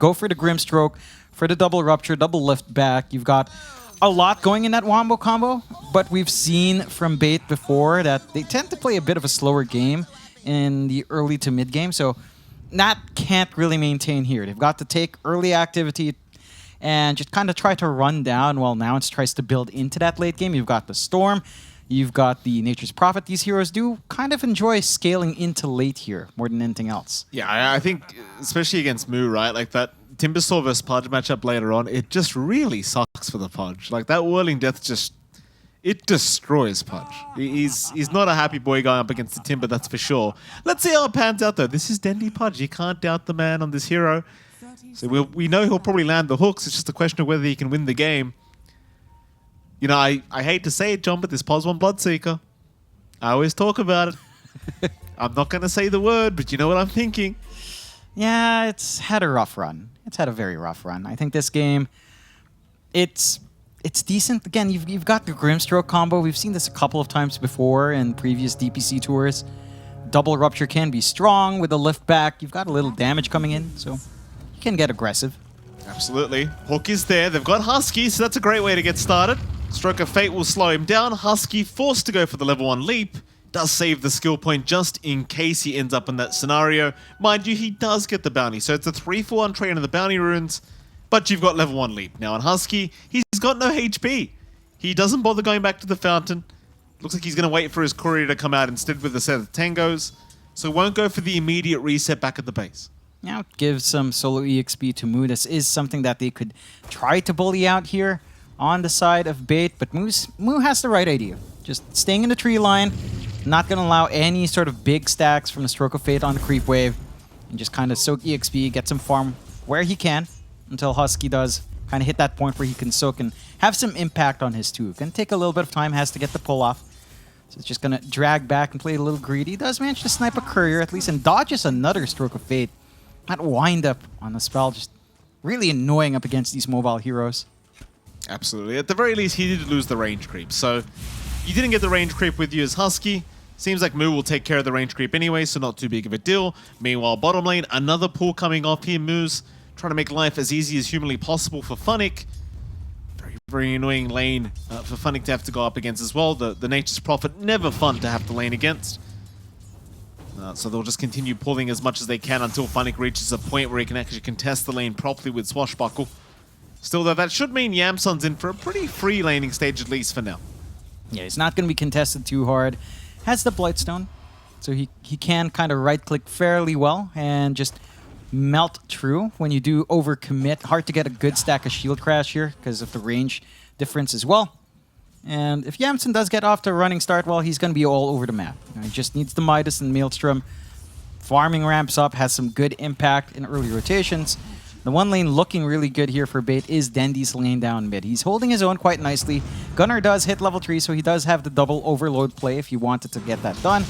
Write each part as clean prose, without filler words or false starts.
go for the Grimstroke, for the double rupture, double lift back. You've got a lot going in that wombo combo, but we've seen from Bait before that they tend to play a bit of a slower game in the early to mid game, so that can't really maintain here. They've got to take early activity and just kind of try to run down while Nouns tries to build into that late game. You've got the Storm, you've got the Nature's Prophet. These heroes do kind of enjoy scaling into late here more than anything else. Yeah, I think, especially against Moo, right? Like that Timbersaw versus Pudge matchup later on, it just really sucks for the Pudge. Like that Whirling Death just, it destroys Pudge. He's not a happy boy going up against the Timber, that's for sure. Let's see how it pans out though. This is Dendi Pudge. You can't doubt the man on this hero. So we know he'll probably land the hooks. It's just a question of whether he can win the game. You know, I hate to say it, John, but this Pos 1 Bloodseeker, I always talk about it. I'm not going to say the word, but you know what I'm thinking. Yeah, it's had a rough run. It's had a very rough run. I think this game, it's decent. Again, you've got the Grimstroke combo. We've seen this a couple of times before in previous DPC tours. Double Rupture can be strong with a lift back. You've got a little damage coming in, so you can get aggressive. Absolutely. Hook is there. They've got Husky, so that's a great way to get started. Stroke of Fate will slow him down. Husky forced to go for the level 1 leap. Does save the skill point just in case he ends up in that scenario. Mind you, he does get the bounty, so it's a 3-for-1 trade on the bounty runes, but you've got level 1 leap. Now on Husky, he's got no HP. He doesn't bother going back to the fountain. Looks like he's going to wait for his courier to come out instead with a set of tangos, so won't go for the immediate reset back at the base. Now, give some solo EXP to Moo. This is something that they could try to bully out here on the side of Bait, but Moo has the right idea. Just staying in the tree line, not going to allow any sort of big stacks from the Stroke of Fate on the creep wave, and just kind of soak EXP, get some farm where he can, until Husky does kind of hit that point where he can soak and have some impact on his Thiuth. Can take a little bit of time, has to get the pull off. So it's just going to drag back and play a little greedy. Does manage to snipe a courier at least, and dodges another Stroke of Fate. That wind up on the spell, just really annoying up against these mobile heroes. Absolutely. At the very least, he did lose the range creep. So you didn't get the range creep with you as Husky. Seems like Moo will take care of the range creep anyway, so not too big of a deal. Meanwhile, bottom lane, another pull coming off here. Moo's trying to make life as easy as humanly possible for Funnick. Very, very annoying lane for Funnick to have to go up against as well. The Nature's Prophet, never fun to have to lane against. So they'll just continue pulling as much as they can until Funnick reaches a point where he can actually contest the lane properly with Swashbuckle. Still though, that should mean Yamsun's in for a pretty free laning stage, at least for now. Yeah, he's not going to be contested too hard. Has the Blightstone, so he can kind of right-click fairly well and just melt through when you do overcommit. Hard to get a good stack of Shield Crash here because of the range difference as well. And if Yamsun does get off to a running start, well, he's going to be all over the map. You know, he just needs the Midas and Maelstrom. Farming ramps up, has some good impact in early rotations. The one lane looking really good here for Bait is Dendi's lane down mid. He's holding his own quite nicely. Gunnar does hit level 3, so he does have the double overload play if he wanted to get that done.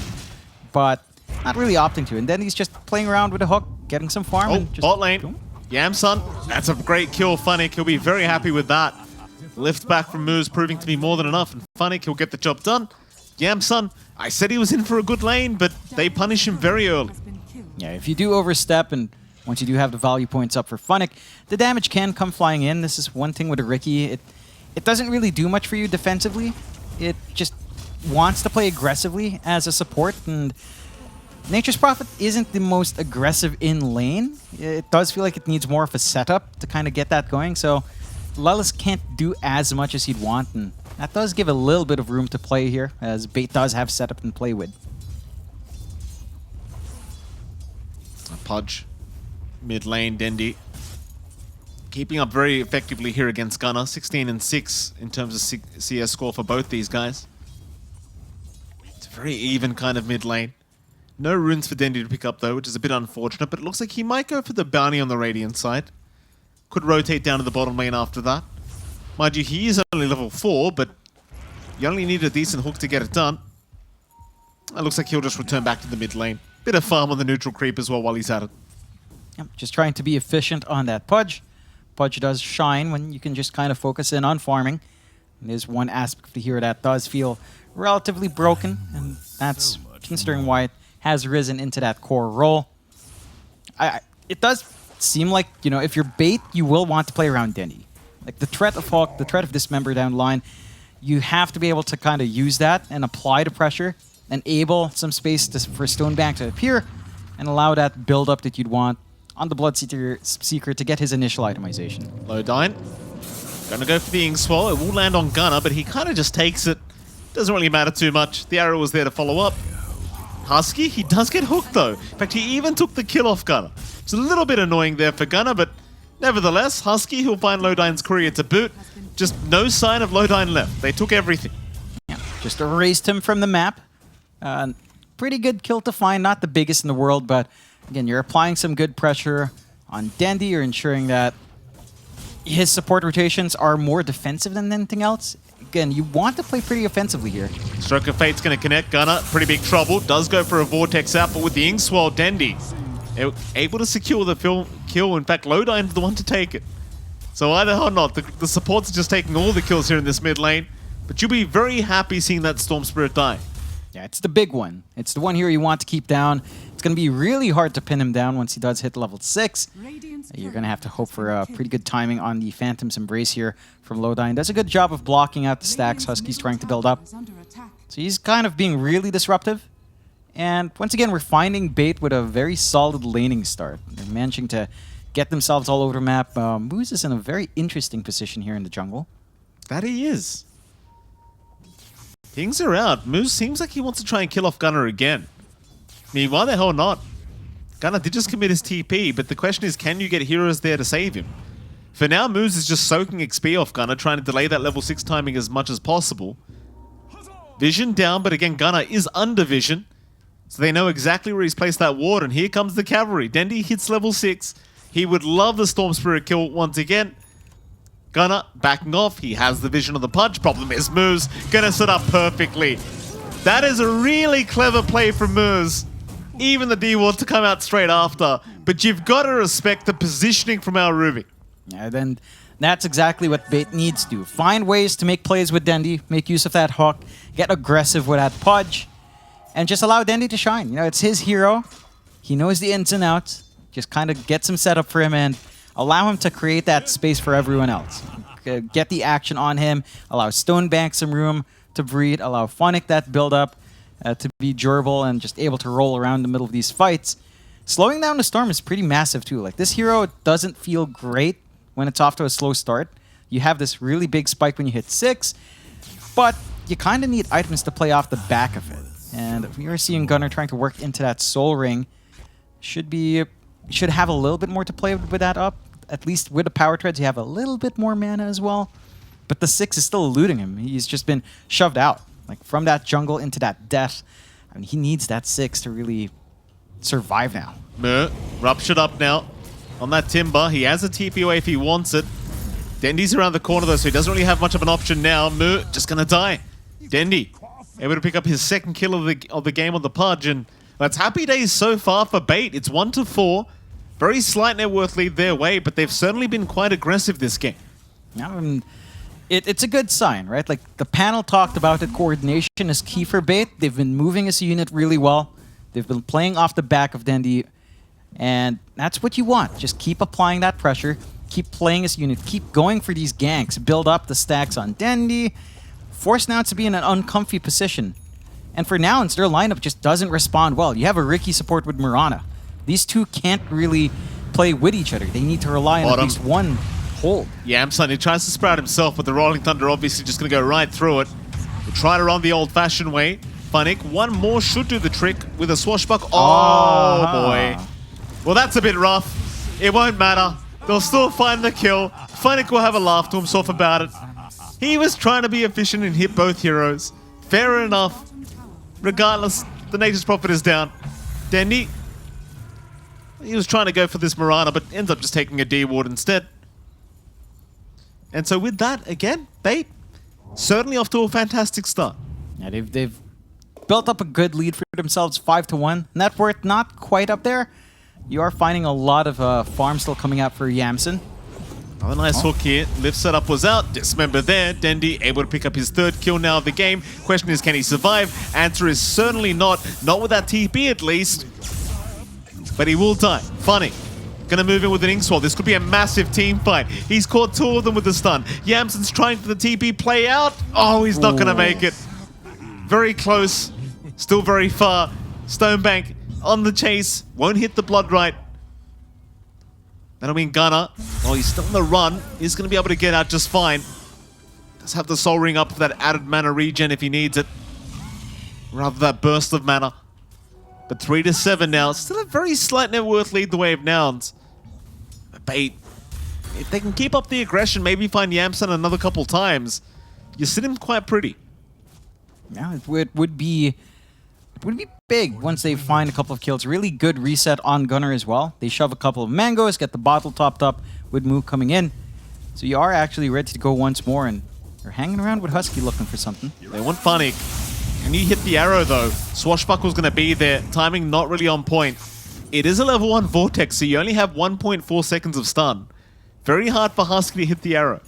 But not really opting to. And Dendi's just playing around with the hook, getting some farm. Oh, and just bot lane. Yamsun, that's a great kill, Funnick. He'll be very happy with that. Lift back from Moo's proving to be more than enough, and Funnick, he'll get the job done. Yamsun, I said he was in for a good lane, but they punish him very early. Yeah, if you do overstep, and once you do have the value points up for Funnick, the damage can come flying in. This is one thing with a Riki. It doesn't really do much for you defensively. It just wants to play aggressively as a support, and Nature's Prophet isn't the most aggressive in lane. It does feel like it needs more of a setup to kind of get that going, so Lelis can't do as much as he'd want, and that does give a little bit of room to play here, as Bait does have setup and play with. Pudge, mid lane, Dendi. Keeping up very effectively here against Gunnar. 16 and 6 in terms of CS score for both these guys. It's a very even kind of mid lane. No runes for Dendi to pick up though, which is a bit unfortunate, but it looks like he might go for the bounty on the Radiant side. Could rotate down to the bottom lane after that. Mind you, he is only level 4, but you only need a decent hook to get it done. It looks like he'll just return back to the mid lane. Bit of farm on the neutral creep as well while he's at it. Yep, just trying to be efficient on that Pudge. Pudge does shine when you can just kind of focus in on farming. And there's one aspect of the hero that does feel relatively broken, and that's considering why it has risen into that core role. It does seem like, if you're bait, you will want to play around Dendi. Like the threat of Hawk, the threat of Dismember down the line, you have to be able to kind of use that and apply the pressure, enable some space for Stonebank to appear, and allow that build-up that you'd want on the Bloodseeker to get his initial itemization. Lodine, gonna go for the Ink Swell. It will land on Gunner, but he kind of just takes it. Doesn't really matter too much. The arrow was there to follow up. Husky, he does get hooked though. In fact, he even took the kill off Gunner. It's a little bit annoying there for Gunner, but nevertheless, Husky, he'll find Lodine's courier to boot. Just no sign of Lodine left. They took everything. Yeah, just erased him from the map. Pretty good kill to find, not the biggest in the world, but again, you're applying some good pressure on Dendi. You're ensuring that his support rotations are more defensive than anything else. Again, you want to play pretty offensively here. Stroke of Fate's going to connect. Gunner, pretty big trouble. Does go for a Vortex out, but with the Ink Swell, Dendi able to secure the kill. In fact, Lodine's the one to take it. So either or not, the supports are just taking all the kills here in this mid lane. But you'll be very happy seeing that Storm Spirit die. Yeah, it's the big one. It's the one here you want to keep down. It's going to be really hard to pin him down once he does hit level 6. You're going to have to hope for pretty good timing on the Phantom's Embrace here from Lodine. Does a good job of blocking out the stacks Husky's trying to build up. So he's kind of being really disruptive. And once again, we're finding bait with a very solid laning start. They're managing to get themselves all over the map. Moose is in a very interesting position here in the jungle. That he is. Things are out. Moose seems like he wants to try and kill off Gunner again. I mean, why the hell not? Gunner did just commit his TP, but the question is, can you get heroes there to save him? For now, Moose is just soaking XP off Gunner, trying to delay that level 6 timing as much as possible. Vision down, but again, Gunner is under vision. So they know exactly where he's placed that ward, and here comes the cavalry. Dendi hits level 6. He would love the Storm Spirit kill once again. Gunner backing off. He has the vision of the Pudge. Problem is Moose gonna set up perfectly. That is a really clever play from Moose. Even the D wants to come out straight after. But you've got to respect the positioning from our Ruby. Yeah, then that's exactly what bait needs to do. Find ways to make plays with Dendi, make use of that Hawk, get aggressive with that Pudge, and just allow Dendi to shine. It's his hero. He knows the ins and outs. Just kind of get some setup for him and allow him to create that space for everyone else. Get the action on him, allow Stonebank some room to breathe, allow Phonic that build up to be durable and just able to roll around the middle of these fights. Slowing down the Storm is pretty massive too. Like, this hero doesn't feel great when it's off to a slow start. You have this really big spike when you hit 6, but you kind of need items to play off the back of it. And we are seeing Gunner trying to work into that Soul Ring. Should have a little bit more to play with that up. At least with the Power Treads, you have a little bit more mana as well. But the 6 is still eluding him. He's just been shoved out, like from that jungle into that death. I mean, he needs that 6 to really survive now. Ruptured up now on that Timber. He has a TP away if he wants it. Dendi's around the corner though, so he doesn't really have much of an option now. Just gonna die. Dendi able to pick up his second kill of the game on the Pudge, and that's happy days so far for bait. It's 1-4. Very slight net worth lead their way, but they've certainly been quite aggressive this game. It's a good sign, right? Like, the panel talked about it, coordination is key for bait. They've been moving as a unit really well. They've been playing off the back of Dendi, and that's what you want. Just keep applying that pressure, keep playing as a unit, keep going for these ganks, build up the stacks on Dendi, force Nouns to be in an uncomfy position. And for Nouns, their lineup just doesn't respond well. You have a Ricky support with Mirana. These two can't really play with each other. They need to rely on at least one hold. Yeah, he tries to sprout himself, but the Rolling Thunder obviously just going to go right through it. We'll try to run the old-fashioned way. Phonic, one more should do the trick with a swashbuck. Oh, boy. Well, that's a bit rough. It won't matter. They'll still find the kill. Phonic will have a laugh to himself about it. He was trying to be efficient and hit both heroes. Fair enough. Regardless, the Nature's Prophet is down. Dendi, he was trying to go for this Mirana, but ends up just taking a D-Ward instead. And so with that, again, bait certainly off to a fantastic start. Yeah, they've built up a good lead for themselves, 5-1. Net worth not quite up there. You are finding a lot of farms still coming out for Yamsen. Oh, nice hook here. Lift setup was out. Dismember there. Dendi able to pick up his 3rd kill now of the game. Question is, can he survive? Answer is certainly not. Not with that TP at least. But he will die. Funny. Gonna move in with an Ink Swirl. This could be a massive team fight. He's caught 2 of them with the stun. Yamsen's trying for the TP play out. Oh, he's not gonna make it. Very close. Still very far. Stonebank on the chase. Won't hit the blood right. That'll mean Gunnar, while he's still on the run, is going to be able to get out just fine. Does have the Soul Ring up for that added mana regen if he needs it. Rather that burst of mana. But 3-7 now. Still a very slight net worth lead the way of Nouns. Bait. If they can keep up the aggression, maybe find Yamsen another couple times, you sit him quite pretty. Yeah, it would be big once they find a couple of kills. Really good reset on Gunnar as well. They shove a couple of mangoes, get the bottle topped up with Moo coming in. So you are actually ready to go once more, and they're hanging around with Husky looking for something. They want Funny. Can you hit the arrow though? Swashbuckle's going to be there. Timing not really on point. It is a level 1 Vortex, so you only have 1.4 seconds of stun. Very hard for Husky to hit the arrow.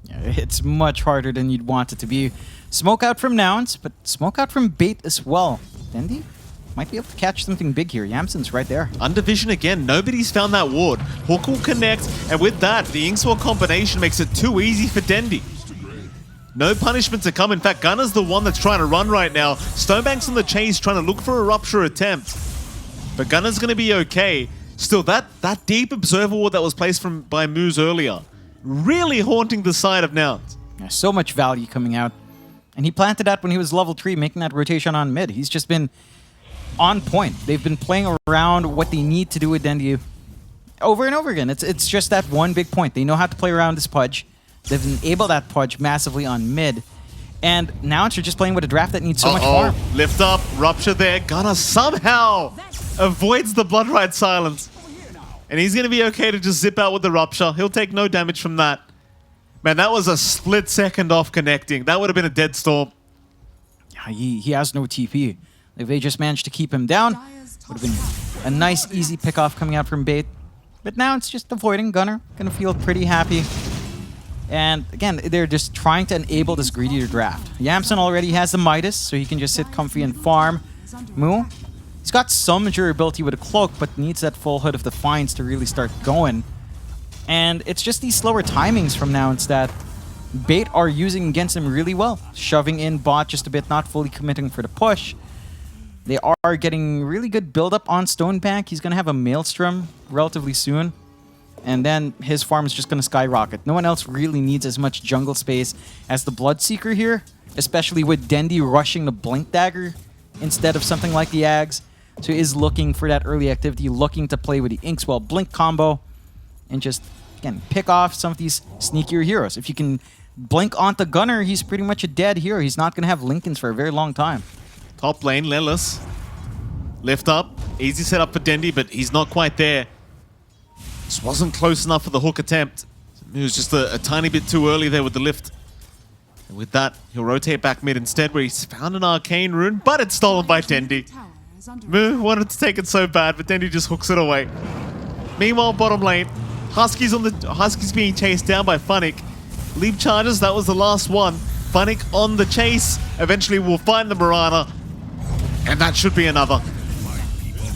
Yeah, it's much harder than you'd want it to be. Smoke out from Nouns, but smoke out from Bait as well. Dendi might be able to catch something big here. Yamsen's right there. Under vision again. Nobody's found that ward. Hook will connect, and with that, the Inksword combination makes it too easy for Dendi. No punishment to come. In fact, Gunnar's the one that's trying to run right now. Stonebank's on the chase trying to look for a rupture attempt. But Gunnar's going to be okay. Still, that deep observer ward that was placed by Moose earlier, really haunting the side of Nouns. Yeah, so much value coming out. And he planted that when he was level 3, making that rotation on mid. He's just been on point. They've been playing around what they need to do with Dendi over and over again. It's just that one big point. They know how to play around this Pudge. They've enabled that Pudge massively on mid. And now they're just playing with a draft that needs so much farm. Lift up, rupture there. Gunnar somehow avoids the Blood Rite silence. And he's going to be okay to just zip out with the rupture. He'll take no damage from that. Man, that was a split second off connecting. That would have been a dead storm. Yeah, he has no TP. If they just managed to keep him down, would have been a nice, easy pick-off coming out from Bait. But now it's just avoiding Gunnar. Gonna feel pretty happy. And again, they're just trying to enable this greedier draft. Yamsen already has the Midas, so he can just sit comfy and farm. Moo, he's got some durability with a cloak, but needs that full Hood of Defiance to really start going. And it's just these slower timings from Nouns that Bait are using against him really well. Shoving in bot just a bit, not fully committing for the push. They are getting really good build-up on Stonebank. He's going to have a Maelstrom relatively soon. And then his farm is just going to skyrocket. No one else really needs as much jungle space as the Bloodseeker here, especially with Dendi rushing the Blink Dagger instead of something like the Ags. So he is looking for that early activity, looking to play with the Inkswell Blink combo and just, again, pick off some of these sneakier heroes. If you can blink onto Gunnar, he's pretty much a dead hero. He's not going to have Lincolns for a very long time. Top lane, Lelis. Lift up. Easy setup for Dendi, but he's not quite there. Just wasn't close enough for the hook attempt. He was just a tiny bit too early there with the lift. And with that, he'll rotate back mid instead, where he's found an arcane rune, but it's stolen by Dendi. Moo wanted to take it so bad, but Dendi just hooks it away. Meanwhile, bottom lane, Husky's being chased down by Funnick. Leap charges, that was the last one. Funnick on the chase. Eventually we'll find the Mirana. And that should be another.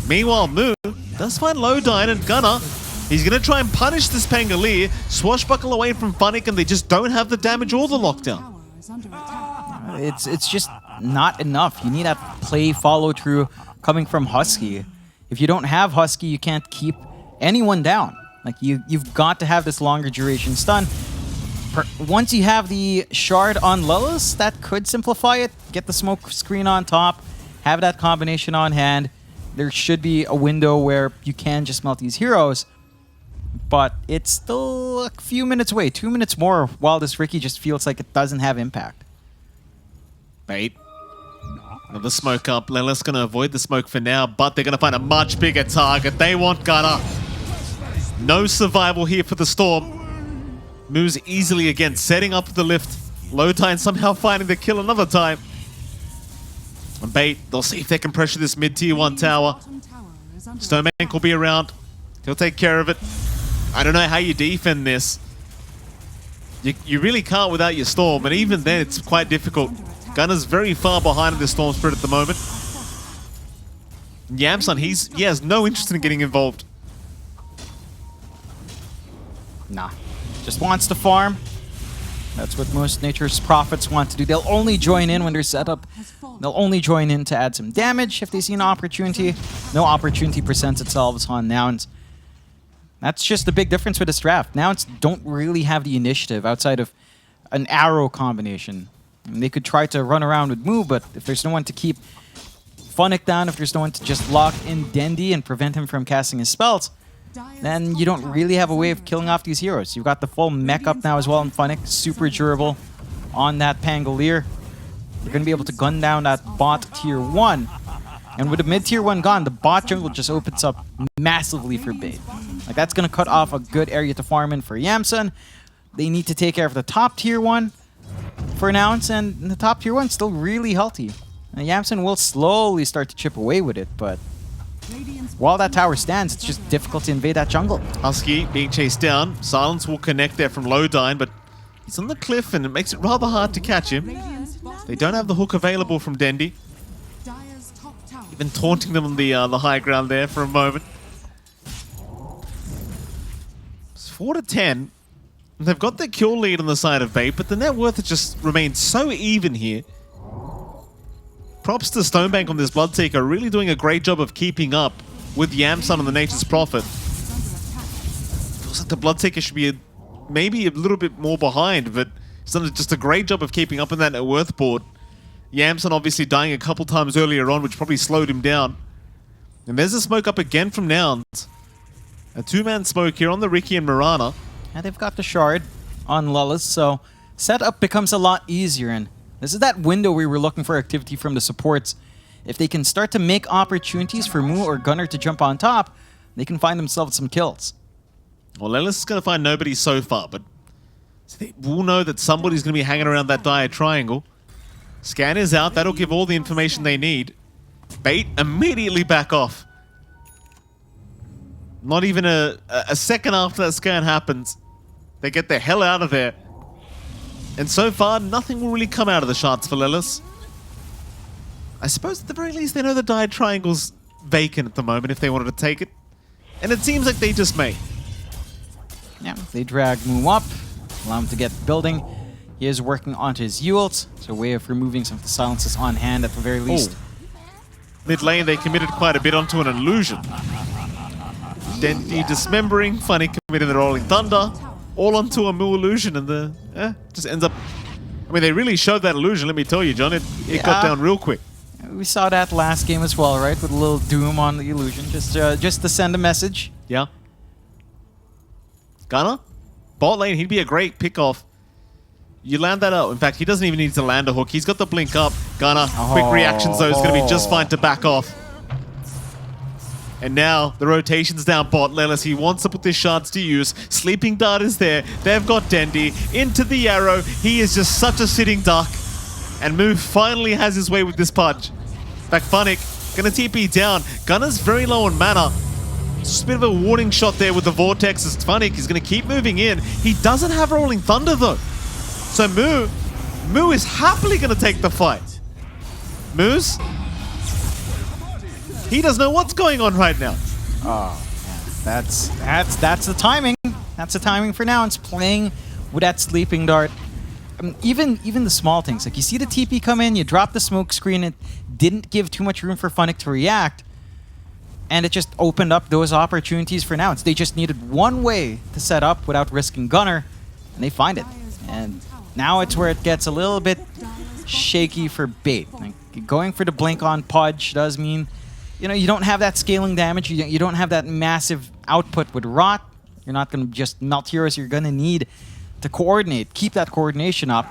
Meanwhile, Moo does find Lowdyne and Gunnar. He's going to try and punish this Pangolier. Swashbuckle away from Funnick, and they just don't have the damage or the lockdown. It's just not enough. You need that play follow-through coming from Husky. If you don't have Husky, you can't keep anyone down. Like, you've got to have this longer duration stun. Once you have the shard on Lelis, that could simplify it. Get the smoke screen on top. Have that combination on hand. There should be a window where you can just melt these heroes. But it's still a few minutes away. 2 minutes more while this Ricky just feels like it doesn't have impact. Bait. Another smoke up. Lelis going to avoid the smoke for now, but they're going to find a much bigger target. They want Gunnar. No survival here for the Storm. Moves easily again, setting up the lift. Lowdyne somehow finding the kill another time. And Bait, they'll see if they can pressure this mid-tier 1 tower. Stonebank will be around. He'll take care of it. I don't know how you defend this. You really can't without your Storm, and even then it's quite difficult. Gunnar's very far behind in the Storm Spirit at the moment. Yamsen, he has no interest in getting involved. Nah. Just wants to farm. That's what most Nature's Prophets want to do. They'll only join in when they're set up. They'll only join in to add some damage if they see an opportunity. No opportunity presents itself on Nouns. That's just the big difference with this draft. Nouns don't really have the initiative outside of an arrow combination. I mean, they could try to run around with Moo, but if there's no one to keep Funnick down, if there's no one to just lock in Dendi and prevent him from casting his spells, then you don't really have a way of killing off these heroes. You've got the full mech up now as well in Funnick, super durable on that Pangolier. You're going to be able to gun down that bot tier 1. And with the mid tier 1 gone, the bot jungle just opens up massively for bait. Like, that's going to cut off a good area to farm in for Yamsun. They need to take care of the top tier 1 for Nouns, and the top tier 1's still really healthy. And Yamsun will slowly start to chip away with it, but while that tower stands, it's just difficult to invade that jungle. Husky being chased down. Silence will connect there from Lowdyne, but he's on the cliff and it makes it rather hard to catch him. They don't have the hook available from Dendi. Even taunting them on the high ground there for a moment. It's 4-10. They've got the kill lead on the side of Bait, but the net worth has just remained so even here. Props to Stonebank on this Bloodseeker, really doing a great job of keeping up with Yamsun and the Nature's Prophet. Feels like the Bloodseeker should be maybe a little bit more behind, but he's done just a great job of keeping up in that net worth board. Yamsun obviously dying a couple times earlier on, which probably slowed him down. And there's a smoke up again from Nouns. A two-man smoke here on the Riki and Mirana. And they've got the shard on Lullis, so setup becomes a lot easier. And this is that window we were looking for activity from the supports. If they can start to make opportunities for Moo or Gunner to jump on top, they can find themselves some kills. Well, Lelis is going to find nobody so far, but they will know that somebody's going to be hanging around that dire triangle. Scan is out. That'll give all the information they need. Bait immediately back off. Not even a second after that scan happens, they get the hell out of there. And so far, nothing will really come out of the shards for Lelis. I suppose at the very least they know the dire triangle's vacant at the moment if they wanted to take it. And it seems like they just may. Yeah, they drag Moo up, allow him to get building. He is working onto his ult. It's a way of removing some of the silences on hand at the very least. Mid lane, they committed quite a bit onto an illusion. Dendi dismembering, Funny committing the Rolling Thunder, all onto a Moo illusion, and the just ends up. I mean, they really showed that illusion. Let me tell you, John, it got down real quick. We saw that last game as well, right? With a little doom on the illusion, just to send a message. Yeah. Gunner, bot lane, he'd be a great pick-off. You land that out. In fact, he doesn't even need to land a hook. He's got the blink up. Gunner, quick reactions though, is going to be just fine to back off. And now the rotation's down bot. Lelis, he wants to put his shards to use. Sleeping Dart is there. They've got Dendi into the arrow. He is just such a sitting duck. And Moo finally has his way with this Pudge. In fact, Funnick gonna TP down. Gunner's very low on mana. Just a bit of a warning shot there with the Vortex as Funnick is gonna keep moving in. He doesn't have Rolling Thunder though. So Moo is happily gonna take the fight. Moose? He doesn't know what's going on right now. Oh, yeah. That's the timing. That's the timing for now. It's playing with that Sleeping Dart. I mean, even the small things, like you see the TP come in, you drop the smoke screen, it didn't give too much room for Funnick to react, and it just opened up those opportunities for Nouns. They just needed one way to set up without risking Gunner, and they find it. And now it's where it gets a little bit shaky for Bait. Like, going for the blink on Pudge does mean, you know, you don't have that scaling damage, you don't have that massive output with Rot. You're not going to just melt heroes, you're going to need to coordinate, keep that coordination up.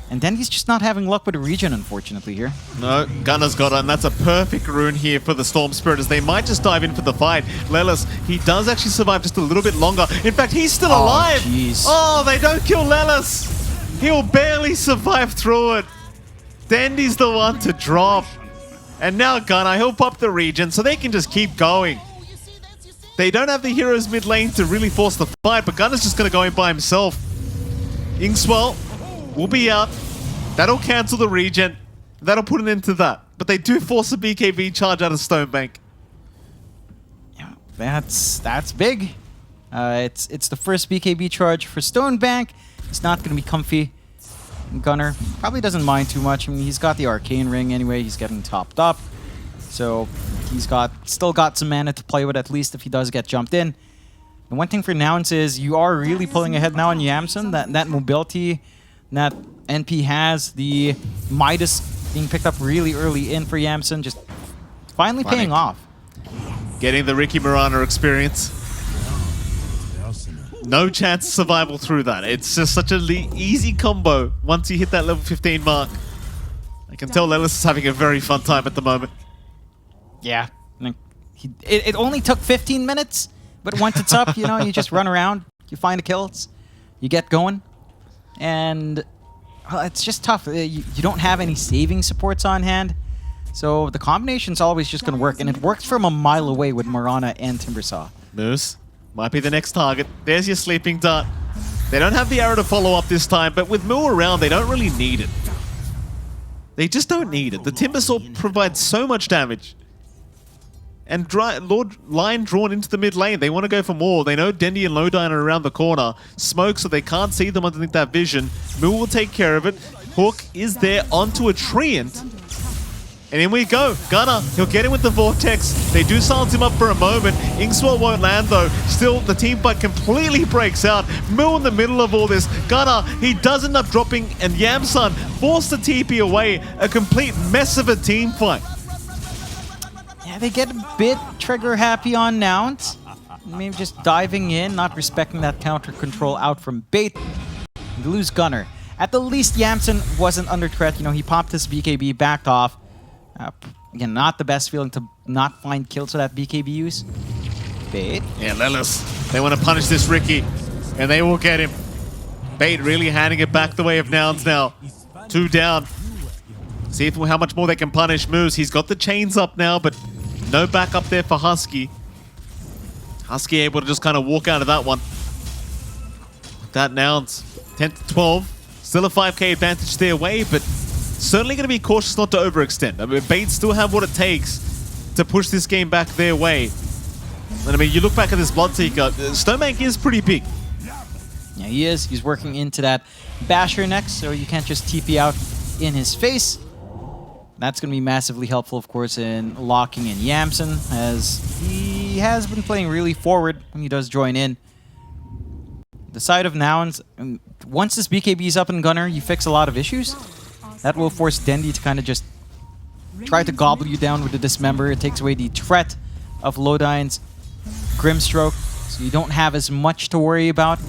And then he's just not having luck with the regen, unfortunately, here. No, Gunner's got it, and that's a perfect rune here for the Storm Spirit, as they might just dive in for the fight. Lelis, he does actually survive just a little bit longer. In fact, he's still alive! Geez. Oh, they don't kill Lelis! He'll barely survive through it. Dendi's the one to drop. And now Gunner, he'll pop the regen, so they can just keep going. They don't have the heroes mid lane to really force the fight, but Gunner's just going to go in by himself. Inkswell will be out. That'll cancel the regen. That'll put an end to that. But they do force a BKB charge out of Stonebank. Yeah, that's big. It's the first BKB charge for Stonebank. He's not going to be comfy. Gunner probably doesn't mind too much. I mean, he's got the Arcane Ring anyway. He's getting topped up. So he's still got some mana to play with, at least if he does get jumped in. The one thing for Nouns is you are really pulling ahead now on Yamsen. That mobility that NP has, the Midas being picked up really early in for Yamsen, just finally paying off. Getting the Ricky Mirana experience. No chance of survival through that. It's just such an easy combo once you hit that level 15 mark. I can tell Lelis is having a very fun time at the moment. Yeah. It only took 15 minutes, but once it's up, you know, you just run around, you find the kills, you get going, and well, it's just tough. You don't have any saving supports on hand, so the combination's always just going to work, and it works from a mile away with Mirana and Timbersaw. Moose might be the next target. There's your sleeping dart. They don't have the arrow to follow up this time, but with Moo around, they don't really need it. They just don't need it. The Timbersaw provides so much damage. And line drawn into the mid lane. They want to go for more. They know Dendi and Lowdyne are around the corner. Smoke, so they can't see them underneath that vision. Moo will take care of it. Hook is there onto a Treant. And in we go. Gunner, he'll get in with the Vortex. They do silence him up for a moment. Inkswell won't land though. Still, the team fight completely breaks out. Moo in the middle of all this. Gunner, he does end up dropping, and Yamsun forced the TP away. A complete mess of a team fight. Yeah, they get a bit trigger happy on Nouns. Maybe just diving in, not respecting that counter control out from Bait. They lose Gunner. At the least, Yamsun wasn't under threat. You know, he popped his BKB, backed off. Again, not the best feeling to not find kills with that BKB use. Bait. Yeah, Lelis. They want to punish this Ricky, and they will get him. Bait really handing it back the way of Nouns now. 2 down. See if, how much more they can punish Moose. He's got the chains up now, but no backup there for Husky. Husky able to just kind of walk out of that one. That Nouns. 10 to 12. Still a 5k advantage their way, but certainly going to be cautious not to overextend. I mean, Bait still have what it takes to push this game back their way. And I mean, you look back at this Bloodseeker, Stonebank is pretty big. Yeah, he is. He's working into that Basher next, so you can't just TP out in his face. That's going to be massively helpful, of course, in locking in Yamsun, as he has been playing really forward when he does join in. The side of Nouns, once this BKB is up in Gunner, you fix a lot of issues. That will force Dendi to kind of just try to gobble you down with the Dismember. It takes away the threat of Lowdyne's Grimstroke, so you don't have as much to worry about.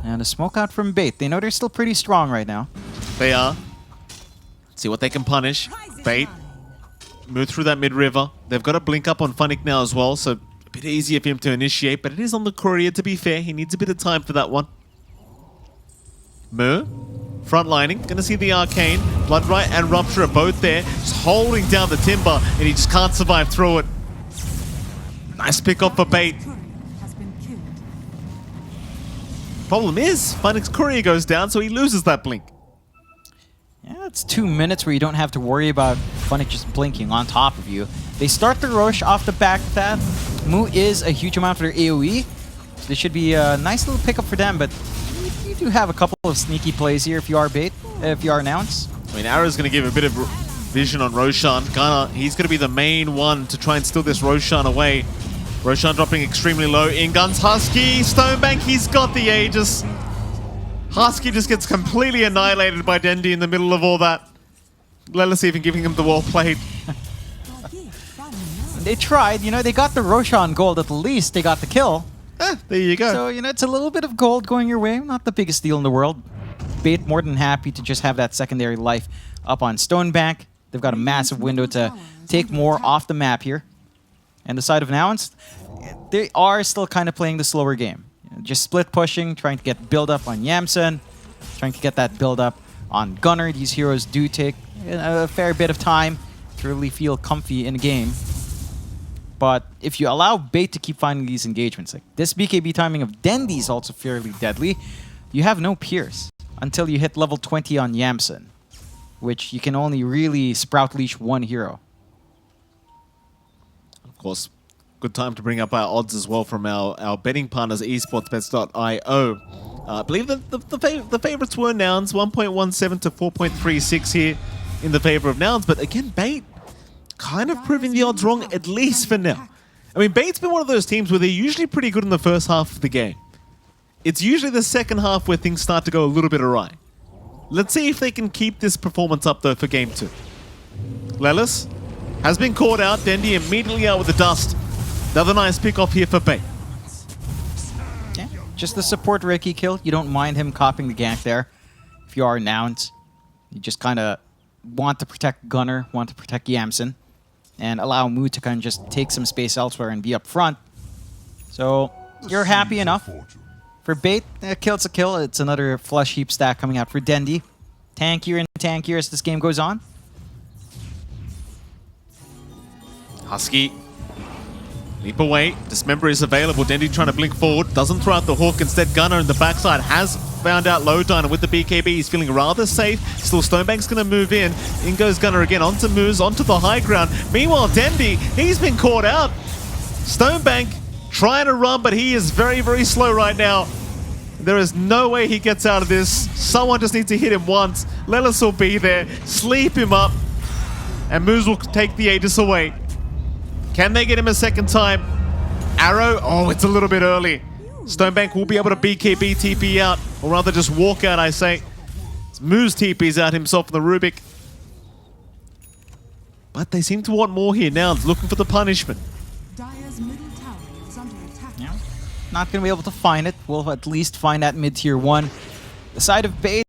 And a smoke out from Bait. They know they're still pretty strong right now. They are. See what they can punish. Bait. Move through that mid-river. They've got a blink up on Funnick now as well, so a bit easier for him to initiate, but it is on the courier, to be fair. He needs a bit of time for that one. Moo. Frontlining. Gonna see the Arcane. Bloodright and Rupture are both there. Just holding down the Timber, and he just can't survive through it. Nice pick off for Bait. Problem is, Funnick's courier goes down, so he loses that blink. Yeah, it's 2 minutes where you don't have to worry about Funnick just blinking on top of you. They start the Roche off the back of that. Moo is a huge amount for their AoE, so this should be a nice little pickup for them, but you do have a couple of sneaky plays here if you are Bait, if you are Nouns. I mean, Arrow's going to give a bit of vision on Roshan. Gunner, he's going to be the main one to try and steal this Roshan away. Roshan dropping extremely low. In guns Husky. Stonebank, he's got the Aegis. Husky just gets completely annihilated by Dendi in the middle of all that. Lelis even giving him the wall played. They tried, you know, they got the Roshan gold at least. They got the kill. There you go. So, you know, it's a little bit of gold going your way. Not the biggest deal in the world. Bait more than happy to just have that secondary life up on Stonebank. They've got a massive window to take more off the map here. And the side of Nouns, they are still kind of playing the slower game. Just split pushing, trying to get build up on Yamsun, trying to get that build up on Gunner. These heroes do take a fair bit of time to really feel comfy in a game. But if you allow Bait to keep finding these engagements, like this BKB timing of Dendi is also fairly deadly, you have no Pierce until you hit level 20 on Yamsun, which you can only really sprout leash one hero. Of course, good time to bring up our odds as well from our betting partners, esportsbets.io. I believe that the favorites were Nouns, 1.17 to 4.36 here in the favor of Nouns. But again, Bait kind of proving the odds wrong, at least for now. I mean, Bait's been one of those teams where they're usually pretty good in the first half of the game. It's usually the second half where things start to go a little bit awry. Let's see if they can keep this performance up, though, for Game 2. Lelis has been caught out. Dendi immediately out with the dust. Another nice pick off here for Bait. Yeah, just the support Ricky kill. You don't mind him copying the gank there. If you are Nouns, you just kind of want to protect Gunnar, want to protect Yamsen, and allow Mu to kind of just take some space elsewhere and be up front. So you're happy enough. For Bait, a kill's a kill. It's another flush heap stack coming out for Dendi. Tankier and tankier as this game goes on. Husky, leap away. Dismember is available. Dendi trying to blink forward. Doesn't throw out the hook. Instead, Gunnar in the backside has found out Lowdown. And with the BKB, he's feeling rather safe. Still, Stonebank's going to move in. In goes Gunnar again. Onto Moose, onto the high ground. Meanwhile, Dendi, he's been caught out. Stonebank trying to run, but he is very, very slow right now. There is no way he gets out of this. Someone just needs to hit him once. Lelis will be there. Sleep him up. And Moose will take the Aegis away. Can they get him a second time? Arrow? Oh, it's a little bit early. Stonebank will be able to BKB TP out. Or rather just walk out, I say. Moose TP's out himself in the Rubik. But they seem to want more here now. Looking for the punishment. Not going to be able to find it. We'll at least find that mid-tier 1. The side of Bait,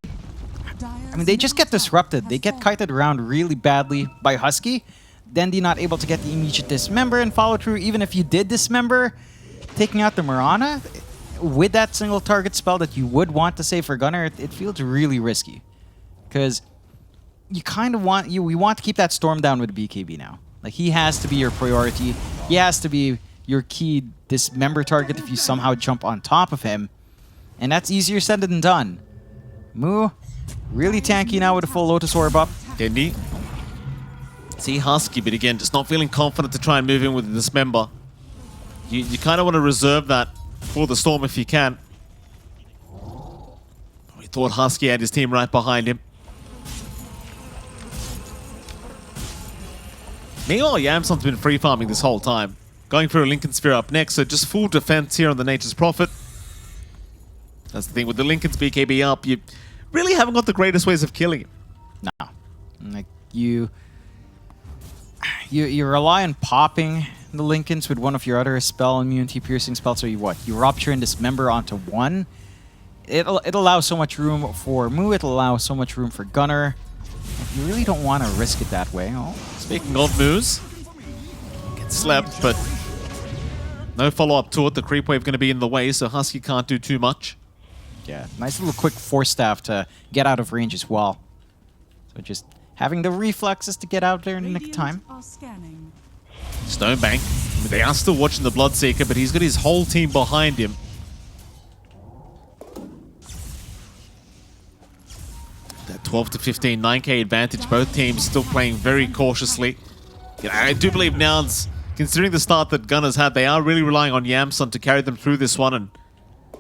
I mean, they just get disrupted. They get kited around really badly by Husky. Dendi not able to get the immediate dismember and follow through. Even if you did dismember, taking out the Mirana, with that single target spell that you would want to save for Gunnar, it feels really risky. Because you kind of want, we want to keep that Storm down with BKB now. Like, he has to be your priority. He has to be your key dismember target if you somehow jump on top of him. And that's easier said than done. Mu, really tanky now with a full Lotus Orb up. Dendi. See Husky, but again, just not feeling confident to try and move in with the dismember. You kind of want to reserve that for the Storm if you can. We thought Husky had his team right behind him. Meanwhile, Yamson's been free farming this whole time. Going for a Lincoln Sphere up next, so just full defense here on the Nature's Prophet. That's the thing, with the Lincoln's BKB up, you really haven't got the greatest ways of killing him. No. Like, you rely on popping the Lincolns with one of your other spell immunity piercing spells, so you rupture and dismember onto one. It'll allow so much room for Mu, it'll allow so much room for Gunnar. You really don't want to risk it that way. Oh. Speaking of Moose, gets slept, but no follow-up to it. The creep wave going to be in the way, so Husky can't do too much. Yeah, nice little quick force staff to get out of range as well. So just having the reflexes to get out there in the nick of time. Stonebank, they are still watching the Bloodseeker, but he's got his whole team behind him. That 12 to 15, 9k advantage. Both teams still playing very cautiously. You know, I do believe Nouns, considering the start that Gunnar's had, they are really relying on Yamson to carry them through this one. And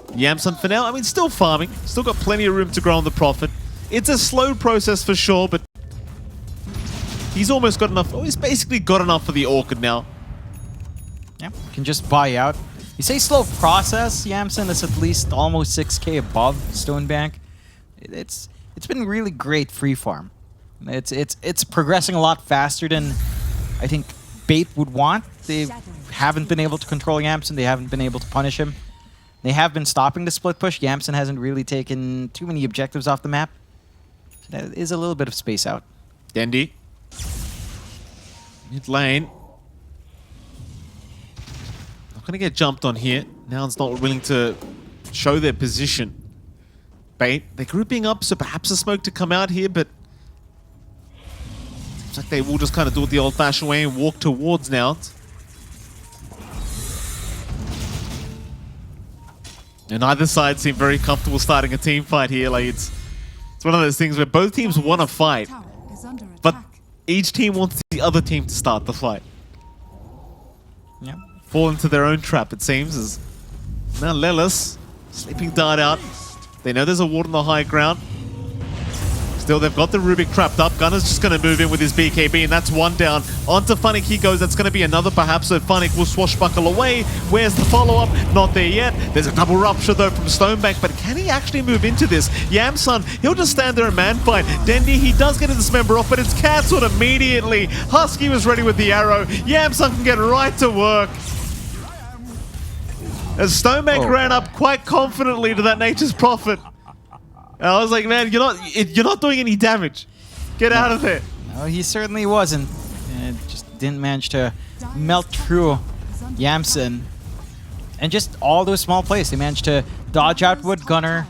Yamson, for now, I mean, still farming. Still got plenty of room to grow on the Prophet. It's a slow process for sure, but he's almost got enough. Oh, he's basically got enough for the Orchid now. Yeah, can just buy out. You say slow process, Yamson is at least almost 6k above Stonebank. It's been really great free farm. It's progressing a lot faster than I think Bait would want. They haven't been able to control Yamson. They haven't been able to punish him. They have been stopping the split push. Yamson hasn't really taken too many objectives off the map. So that is a little bit of space out. Dendi. Mid lane. Not going to get jumped on here. Nouns not willing to show their position. Bait, they're grouping up, so perhaps a smoke to come out here, but seems like they will just kind of do it the old-fashioned way and walk towards Nouns. And either side seem very comfortable starting a team fight here. Like it's one of those things where both teams want to fight, but each team wants the other team to start the fight. Yeah. fall into their own trap, it seems. As now Lelis, sleeping dart out. They know there's a ward on the high ground. Still, they've got the Rubik trapped up. Gunner's just going to move in with his BKB, and that's one down. Onto Funnick he goes. That's going to be another perhaps, so Funnick will swashbuckle away. Where's the follow-up? Not there yet. There's a double rupture, though, from Stonebank, but can he actually move into this? Yamsun, he'll just stand there and man-fight. Dendi, he does get a dismember off, but it's cancelled immediately. Husky was ready with the arrow. Yamsun can get right to work. As Stonebank ran up quite confidently to that Nature's Prophet. And I was like, man, you're not doing any damage. Get out of there. No, he certainly wasn't. And just didn't manage to melt through Yamsun. And just all those small plays. They managed to dodge outward Gunner.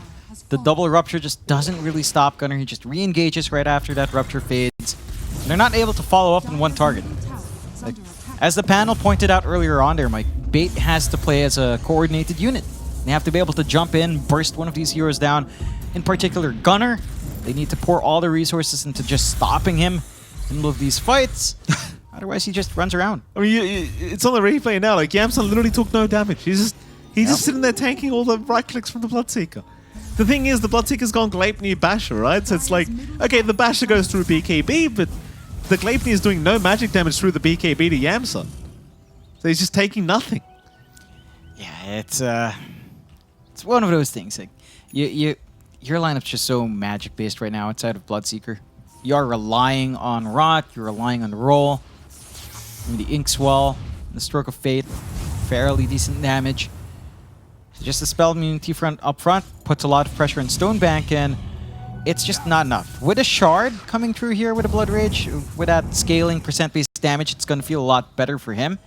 The double rupture just doesn't really stop Gunner. He just re-engages right after that rupture fades. And they're not able to follow up in one target. Like, as the panel pointed out earlier on there, Mike, Bait has to play as a coordinated unit. They have to be able to jump in, burst one of these heroes down. In particular, Gunner. They need to pour all the resources into just stopping him in the middle of these fights. Otherwise, he just runs around. I mean, it's on the replay now. Like, Yamsun literally took no damage. He's just sitting there tanking all the right clicks from the Bloodseeker. The thing is, the Bloodseeker's gone Gleipnir Basher, right? So it's like, okay, the Basher goes through BKB, but the Gleipnir is doing no magic damage through the BKB to Yamsun. So he's just taking nothing. Yeah, it's one of those things. Like, your lineup's just so magic-based right now outside of Bloodseeker. You are relying on Rot, you're relying on the roll, and the Inkswell, the Stroke of Fate, fairly decent damage. So just the spell immunity front up front puts a lot of pressure on Stonebank, and it's just not enough. With a Shard coming through here with a Blood Rage, with that scaling percent-based damage, it's going to feel a lot better for him.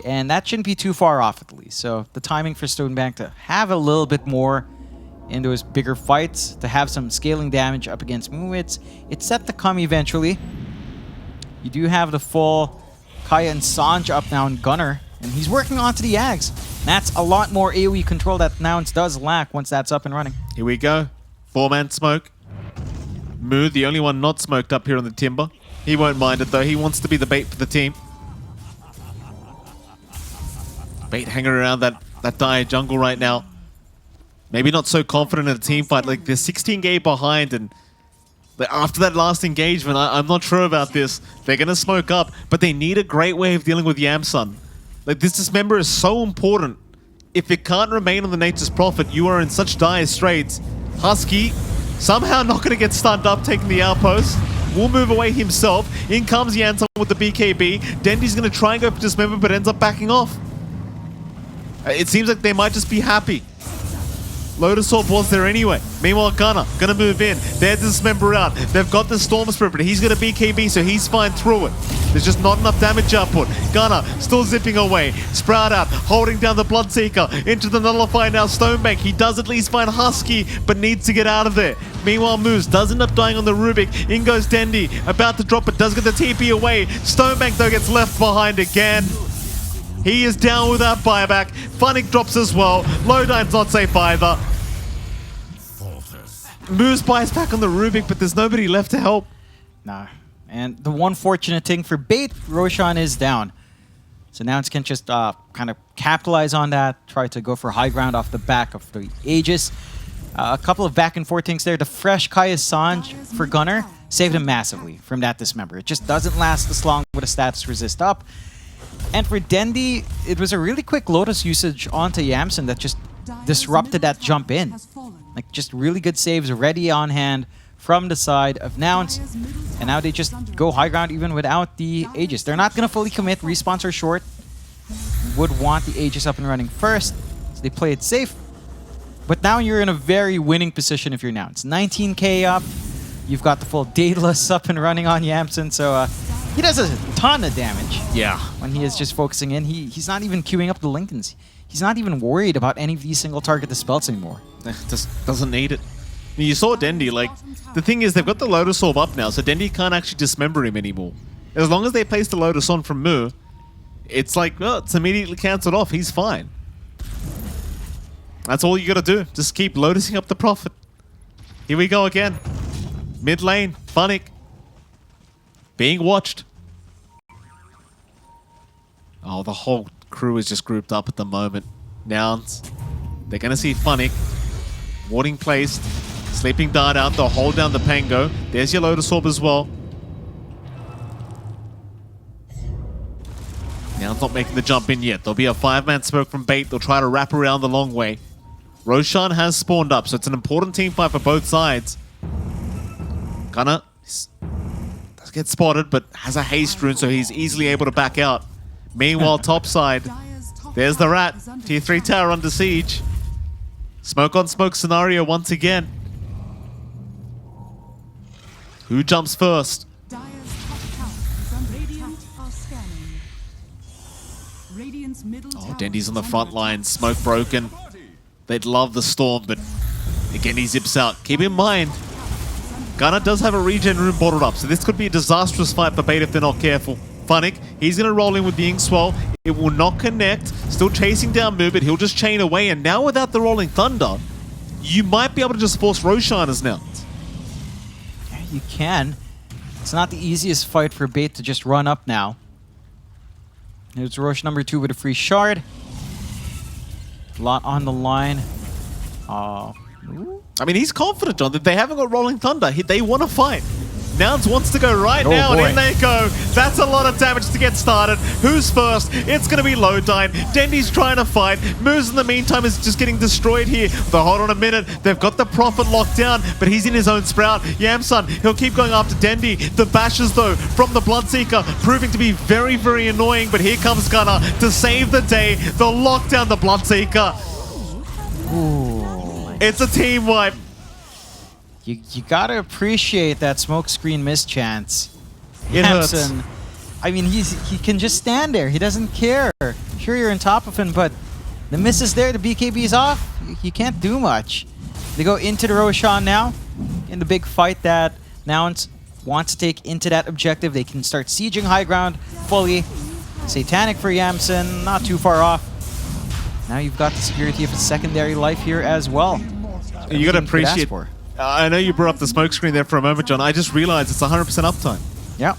And that shouldn't be too far off, at least. So the timing for Stonebank to have a little bit more in those bigger fights, to have some scaling damage up against Moo, it's set to come eventually. You do have the full Kaya and Sanj up now in Gunner, and he's working onto the Ags. That's a lot more AoE control that Nouns does lack once that's up and running. Here we go. 4-man smoke. Moo, the only one not smoked up here on the Timber. He won't mind it, though. He wants to be the bait for the team. Bait hanging around that dire jungle right now. Maybe not so confident in a team fight. Like, they're 16 game behind, and after that last engagement, I'm not sure about this. They're going to smoke up, but they need a great way of dealing with Yamsun. Like, this dismember is so important. If it can't remain on the Nature's Prophet, you are in such dire straits. Husky, somehow not going to get stunned up, taking the outpost. Will move away himself. In comes Yamsun with the BKB. Dendi's going to try and go for dismember, but ends up backing off. It seems like they might just be happy. Lotus Orb was there anyway. Meanwhile, Gunner gonna move in. There's the Dismember out. They've got the Storm Spirit, but he's gonna BKB, so he's fine through it. There's just not enough damage output. Gunner still zipping away. Sprout out, holding down the Bloodseeker. Into the Nullify now, Stonebank. He does at least find Husky, but needs to get out of there. Meanwhile, Moose does end up dying on the Rubik. In goes Dendi, about to drop it, does get the TP away. Stonebank, though, gets left behind again. He is down with that buyback. Funnick drops as well. Lowdine's not safe either. Moose buys back on the Rubik, but there's nobody left to help. Nah. And the one fortunate thing for Bait, Roshan is down. So Nouns can just kind of capitalize on that, try to go for high ground off the back of the Aegis. A couple of back and forth things there. The fresh Kaya Sanj for Gunner saved him massively from that dismember. It just doesn't last this long with a status resist up. And for Dendi, it was a really quick Lotus usage onto Yamsun that just disrupted that jump in. Like, just really good saves ready on hand from the side of Nouns. And now they just go high ground even without the Aegis. They're not going to fully commit. Respawns are short. Would want the Aegis up and running first. So they play it safe. But now you're in a very winning position if you're Nouns. 19k up. You've got the full Daedalus up and running on Yamsun. So he does a ton of damage. Yeah. When he is just focusing in. He's not even queuing up the Lincolns. He's not even worried about any of these single target dispels anymore. Just doesn't need it. You saw Dendi, like, the thing is they've got the Lotus Orb up now, so Dendi can't actually dismember him anymore. As long as they place the Lotus on from Moo, it's like, well, it's immediately cancelled off. He's fine. That's all you gotta do. Just keep lotusing up the Prophet. Here we go again. Mid lane, Funnick. Being watched. Oh, the whole crew is just grouped up at the moment. Nouns. They're going to see Funnick. Warding placed. Sleeping Dart out. They'll hold down the Pango. There's your Lotus Orb as well. Nouns not making the jump in yet. There'll be a 5-man smoke from Bait. They'll try to wrap around the long way. Roshan has spawned up, so it's an important team fight for both sides. Gunner does get spotted, but has a haste rune, so he's easily able to back out. Meanwhile, top side, there's the Rat. Tier 3 tower under siege. Smoke on smoke scenario once again. Who jumps first? Oh, Dendi's on the front line. Smoke broken. They'd love the storm, but again, he zips out. Keep in mind, Gunner does have a regen room bottled up, so this could be a disastrous fight for Bait if they're not careful. Funnick, he's going to roll in with the Inkswell. It will not connect. Still chasing down Moo, but he'll just chain away. And now without the Rolling Thunder, you might be able to just force Roshan now. Yeah, you can. It's not the easiest fight for Bait to just run up now. There's Roche number 2 with a free shard. A lot on the line. I mean, he's confident, John, that they haven't got Rolling Thunder. They want to fight. Nouns wants to go right now, and in they go. That's a lot of damage to get started. Who's first? It's going to be Lodine. Dendi's trying to fight. Moose in the meantime is just getting destroyed here. But hold on a minute. They've got the Prophet locked down, but he's in his own sprout. Yamsun, he'll keep going after Dendi. The bashes, though, from the Bloodseeker, proving to be very, very annoying. But here comes Gunner to save the day. They'll lock down the Bloodseeker. Ooh. It's a team wipe. You gotta appreciate that smokescreen mischance. It hurts. Yamsun, I mean, he can just stand there. He doesn't care. Sure, you're on top of him, but the miss is there. The BKB's off. You can't do much. They go into the Roshan now in the big fight that Nouns wants to take into that objective. They can start sieging high ground fully. Satanic for Yamsun, not too far off. Now you've got the security of a secondary life here as well. You got to appreciate. I know you brought up the smoke screen there for a moment, John. I just realized it's 100% uptime. Yeah.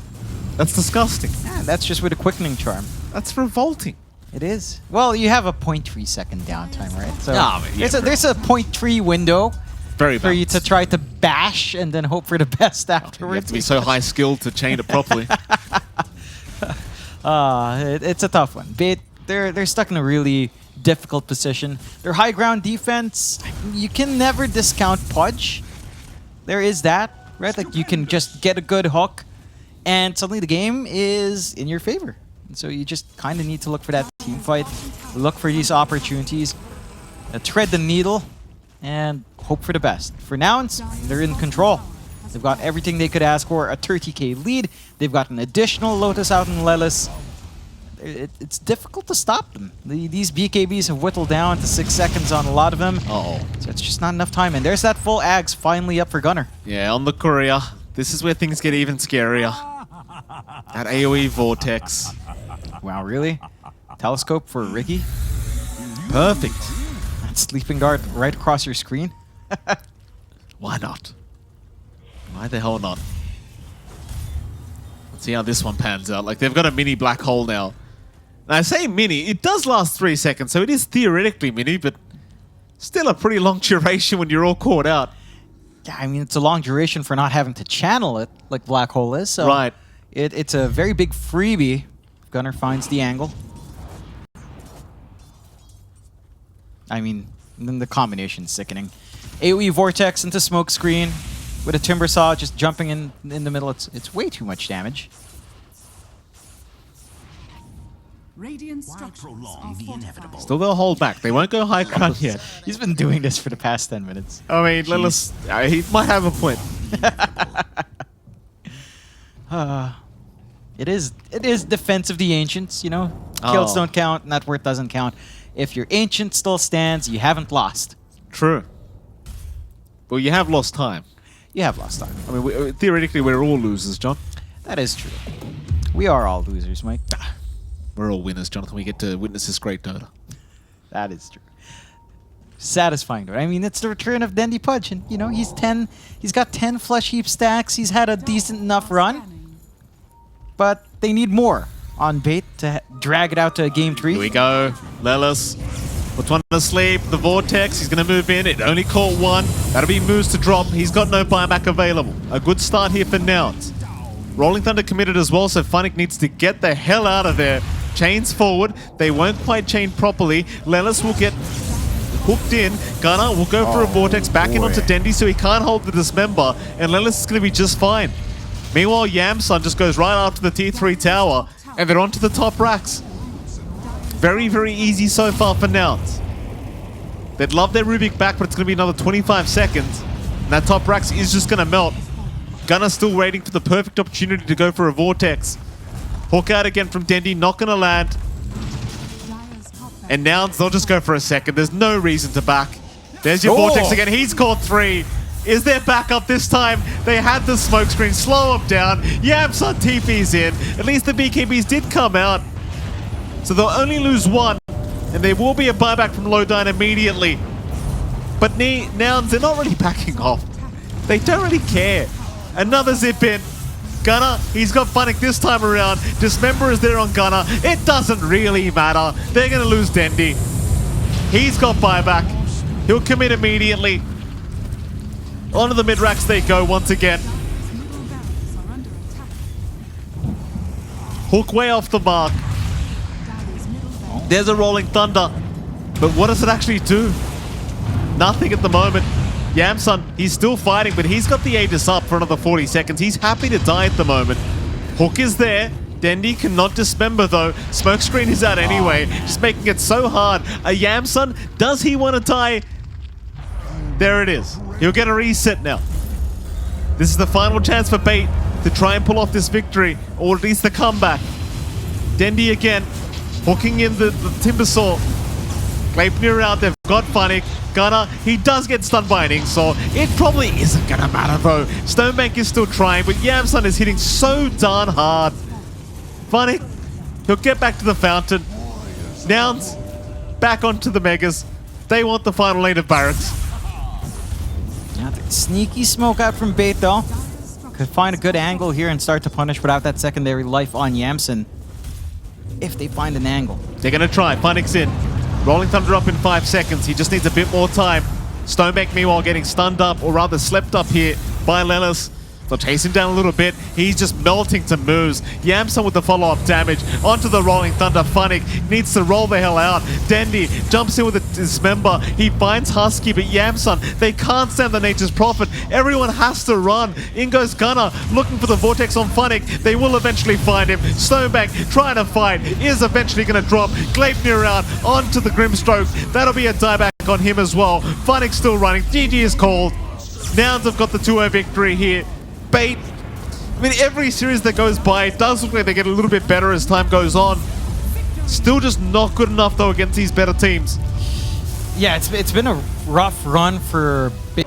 That's disgusting. Yeah, that's just with a quickening charm. That's revolting. It is. Well, you have a 0.3 second downtime, right? So yeah, there's a 0.3 window for you to try to bash and then hope for the best afterwards. You have to be so high skilled to chain it properly. It's a tough one. They're stuck in a really difficult position. Their high ground defense, you can never discount Pudge. There is that, right? Like you can just get a good hook and suddenly the game is in your favor. And so you just kind of need to look for that team fight, look for these opportunities, thread the needle, and hope for the best. For now, they're in control. They've got everything they could ask for, a 30k lead. They've got an additional Lotus out in Lelis. It's difficult to stop them. These BKBs have whittled down to 6 seconds on a lot of them. Uh-oh. So it's just not enough time. And there's that full Ags finally up for Gunner. Yeah, on the courier. This is where things get even scarier. That AoE vortex. Wow, really? Telescope for Ricky? Perfect. That sleeping dart right across your screen? Why not? Why the hell not? Let's see how this one pans out. Like, they've got a mini black hole now. And I say mini, it does last 3 seconds, so it is theoretically mini, but still a pretty long duration when you're all caught out. Yeah, I mean, it's a long duration for not having to channel it like Black Hole is. So right. It's a very big freebie. Gunner finds the angle. I mean, then the combination's sickening. AoE Vortex into Smokescreen with a Timber Saw just jumping in the middle. It's way too much damage. Still they'll hold back. They won't go high ground yet. He's been doing this for the past 10 minutes. I mean, he might have a point. It is Defense of the Ancients, you know? Kills don't count, net worth doesn't count. If your Ancient still stands, you haven't lost. True. Well, you have lost time. You have lost time. I mean, theoretically, we're all losers, John. That is true. We are all losers, Mike. We're all winners, Jonathan. We get to witness this great Dota. That is true. Satisfying, though. I mean, it's the return of Dendi Pudge, and you know he's got 10 flesh heap stacks. He's had a decent enough run, but they need more on bait to drag it out to game 3. Here we go. Lelis. Puts one to sleep. The Vortex. He's going to move in. It only caught one. That'll be moves to drop. He's got no buyback available. A good start here for Nouns. Rolling Thunder committed as well, so Funnick needs to get the hell out of there. Chains forward. They won't quite chain properly. Lelis will get hooked in. Gunnar will go for a Vortex back in onto Dendi, so he can't hold the Dismember, and Lelis is going to be just fine. Meanwhile, Yamsun just goes right after the T3 tower, and they're onto the top racks. Very, very easy so far for Nouns. They'd love their Rubik back, but it's going to be another 25 seconds. And that top racks is just going to melt. Gunner's still waiting for the perfect opportunity to go for a Vortex. Hook out again from Dendi, not going to land. And Nouns, they'll just go for a second. There's no reason to back. There's your Vortex again. He's caught 3. Is there backup this time? They had the smoke screen. Slow him down. Yamsun TP's in. At least the BKBs did come out. So they'll only lose 1. And there will be a buyback from Lowdine immediately. But Nouns, they're not really backing off. They don't really care. Another zip in. Gunnar, he's got Funnick this time around. Dismember is there on Gunnar. It doesn't really matter. They're going to lose Dendi. He's got buyback. He'll commit immediately. Onto the mid-racks they go once again. Hook way off the mark. There's a Rolling Thunder. But what does it actually do? Nothing at the moment. Yamsun, he's still fighting, but he's got the Aegis up for another 40 seconds. He's happy to die at the moment. Hook is there. Dendi cannot dismember though. Smokescreen is out anyway, just making it so hard. A Yamsun, does he want to die? There it is. He'll get a reset now. This is the final chance for Bait to try and pull off this victory, or at least the comeback. Dendi again, hooking in the Timbersaw. Gleipnir out, they've got Funnick. Gunnar, he does get stunned by an Inksaw. It probably isn't gonna matter though. Stonebank is still trying, but Yamsun is hitting so darn hard. Funnick, he'll get back to the fountain. Nouns, back onto the Megas. They want the final lane of Barracks. Sneaky smoke out from Bait though. Could find a good angle here and start to punish without that secondary life on Yamsun. If they find an angle. They're gonna try. Funnick's in. Rolling Thunder up in 5 seconds. He just needs a bit more time. Stonebank, meanwhile, getting stunned up, or rather slept up here by Lelis. They'll chase him down a little bit. He's just melting to moves. Yamsun with the follow-up damage. Onto the Rolling Thunder. Funnick needs to roll the hell out. Dendi jumps in with a Dismember. He finds Husky, but Yamsun, they can't stand the Nature's Prophet. Everyone has to run. In goes Gunnar, looking for the Vortex on Funnick. They will eventually find him. Stonebank trying to fight, is eventually going to drop. Gleipnir out onto the Grimstroke. That'll be a dieback on him as well. Funnick still running. GG is called. Nouns have got the 2-0 victory here. Bait, I mean, every series that goes by, it does look like they get a little bit better as time goes on. Still just not good enough, though, against these better teams. Yeah, it's been a rough run for Bait.